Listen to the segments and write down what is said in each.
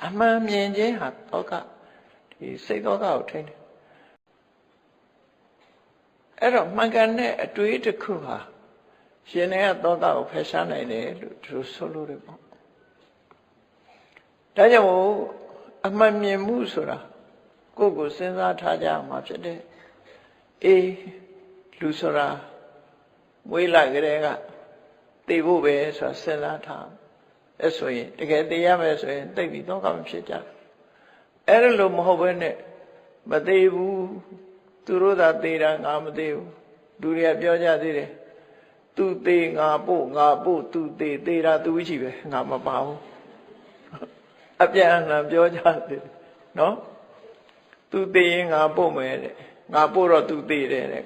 အမှန်မြင်ခြင်းဟာတောကဒီစိတ်တောကကိုထိန်းတယ်အဲ့တော့မှန်ကန်တဲ့အတွေးတစ်ခုဟာရှင်နေကတောကကိုဖယ်ရှားနိုင်တယ်လို့သူဆိုလို့တယ်ပေါ့ဒါကြောင့်အမှန်မြင်မှုဆိုတာကိုယ့်ကိုစဉ်းစားထားကြမှာဖြစ်တယ်အေးလူဆိုတာမွေးလာကြတဲ့ကသိဖို့ပဲဆိုတာစဉ်းစားထားအဲ့ဆိုရင်တကယ်သိရမယ်ဆိုရင်သိပြီးတော့ကမဖြစ်ကြဘူးအဲ့လိုမဟုတ်ဘဲနဲ့မသိဘူးသူတို့သာသိတာငါမသိဘူးလူတွေကပြောကြသေးတယ်သူသိငါပို့သူသိတာသူရှိပဲငါမပါဘူးအပြန်အလှန်ပြောကြသေးတယ်နော်သူသိရင်ငါပို့မယ်တဲ့ငါပို့တော့သူသိတယ်တဲ့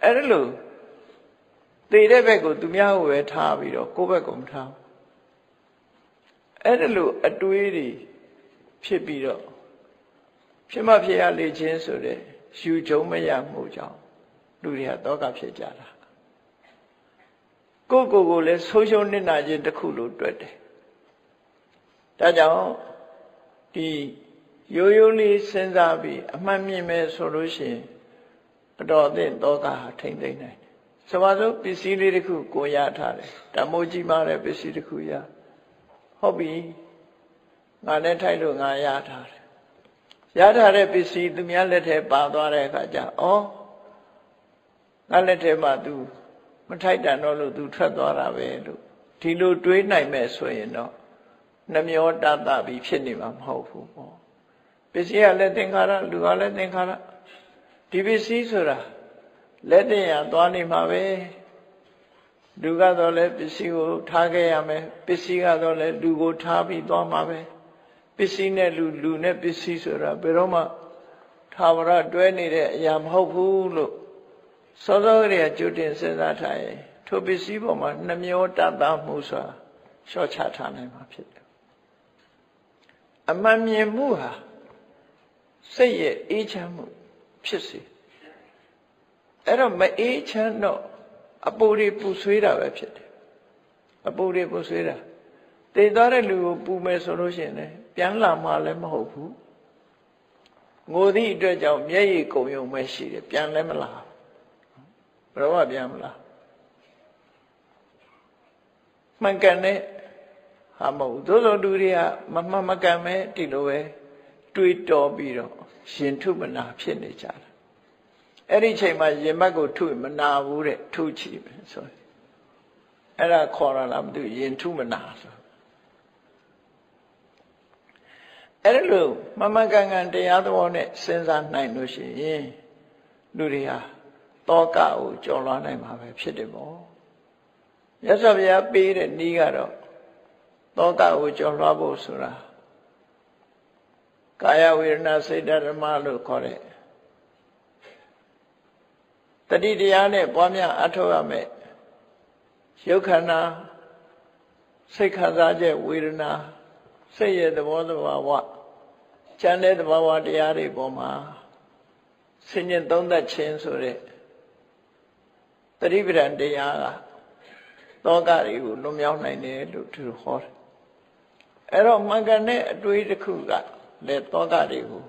အဲ့လိုသိတဲ့ဘက်ကိုသူများကိုပဲထားပြီးတော့ကိုယ့်ဘက်ကိုမထားဘူးအဲ့လိုအတွေးတွေဖြစ်ပြီးတော့ဖြစ်မှဖြစ်ရလေခြင်းဆိုတဲ့ယူကြုံမရမှုကြောင့်လူတွေကတောကဖြစ်ကြတာကိုယ်လည်းဆိုးရှုံးနစ်နာခြင်းတစ်ခုလို့တွေ့တယ်ဒါကြောင့်ဒီရိုးရိုးလေးစဉ်းစားပြီးအမှန်မြင်မယ်ဆိုလို့ရှိရင်အတော်အသင့်တောကဟာထိမ့်သိမ့်နိုင်တယ်ဆိုပါစို့ပစ္စည်းလေးတစ်ခုကိုရထားတယ်တမိုးကြီးမားတဲ့ပစ္စည်းတစ်ခုရဟုတ်ပြီငါနဲ့ထိုက်လို့ငါရထားတယ်ရထားတဲ့ပစ္စည်းသူများလက်ထဲပါသွားတဲ့အခါကျဩငါလက်ထဲမှာ तू မထိုက်တန်တော့လို့ तू ထွက်သွားတာပဲလို့ဒီလိုတွေးနိုင်မဲ့ဆိုရင်တော့နှမျောတတပြီးဖြစ်နေမှာမဟုတ်ဘူးပေါ့ပစ္စည်းကလည်းသင်္ခါရလူကလည်းသင်္ခါရဒီပစ္စည်းဆိုတာလက်တင်ရသွားနေမှာပဲလူကတော့လည်းပစ္စည်းကိုထားခဲ့ရမယ်ပစ္စည်းကတော့လည်းလူကိုထားပြီးသွားမှာပဲပစ္စည်းနဲ့လူနဲ့ပစ္စည်းဆိုတာဘယ်တော့မှသာဝရတွဲနေတဲ့အရာမဟုတ်ဘူးလို့စောစောကလေးကကြိုတင်စဉ်းစားထားရင်ထိုပစ္စည်းပေါ်မှာနှမျောတတမှုဆိုတာလျှော့ချထားနိုင်မှာဖြစ်တယ်အမှန်မြင်မှုဟာစိတ်ရဲ့အေးချမ်းမှုဖြစ်စေအဲ့တော့မအေးချမ်းတော့အပူတွေပူဆွေးတာပဲဖြစ်တယ်အပူတွေပူဆွေးတာတည်သွားတဲ့လူကိုပူမယ်ဆိုလို့ရှိရင်လည်းပြန်လာမှလည်းမဟုတ်ဘူးငိုသည့်အတွက်ကြောင့်မျက်ရည်ကုန်ယုံပဲရှိတယ်ပြန်လည်းမလာဘယ်တော့မှပြန်မလာမှန်ကန်တဲ့ဟာမဟုတ်သို့သောလူတွေကမမှန်မကန်ပဲဒီလိုပဲတွေးတော်ပြီးတော့ရင်ထုမနာဖြစ်နေကြတယ်အဲ့ဒီချိန်မှာရင်မက်ကိုထုမနာဘူးတဲ့ထုချီပဲဆိုအဲ့ဒါခေါ်ရလားမသိဘူးရင်ထုမနာဆိုအဲ့လိုမမှန်ကန်ကန်တရားသဘောနဲ့စဉ်းစားနိုင်လို့ရှိရင်လူတွေဟာတောကကိုကျော်လွှားနိုင်မှာပဲဖြစ်တယ်ပေါ့မြတ်စွာဘုရားပေးတဲ့နည်းကတော့တောကကိုကျော်လွှားဖို့ဆိုတာကာယဝေဒနာစိတ်ဓမ္မလို့ခေါ်တဲ့တတိတရားနဲ့ပွားများအထောက်ရမယ်ရုပ်ခန္ဓာစိတ်ခံစားချက်ဝေဒနာစိတ်ရဲ့သဘောသဘာဝဉာဏ်တဲ့သဘာဝတရားတွေပေါ်မှာဆင်ញင်သုံးသပ်ခြင်းဆိုတဲ့တတိပဒံတရားကတောကတွေကိုလွန်မြောက်နိုင်တယ်လို့သူဟောတယ်အဲ့တော့မှန်ကန်တဲ့အတွေးတစ်ခုကလည်းတောကတွေကို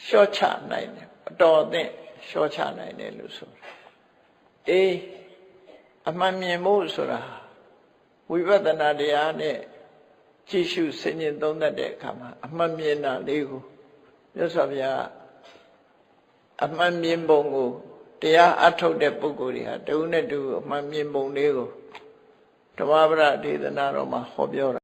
လျှော့ချနိုင်တယ်အတော်အသင့်လျှော့ချနိုင်တယ်လို့ဆိုတယ်အေးအမှန်မြင်ဖို့ဆိုတာဝိပဿနာတရားနဲ့ကြည့်ရှုဆင်ញင်သုံးသပ်တဲ့အခါမှာအမှန်မြင်တာလေးကိုမြတ်စွာဘုရားအမှန်မြင်ပုံကိုတရားအထုတ်တဲ့ပုဂ္ဂိုလ်တွေဟာတဦးနဲ့တဦးအမှန်မြင်ပုံလေးကိုဓမ္မပဒဒေသနာတော်မှာဟောပြောတာ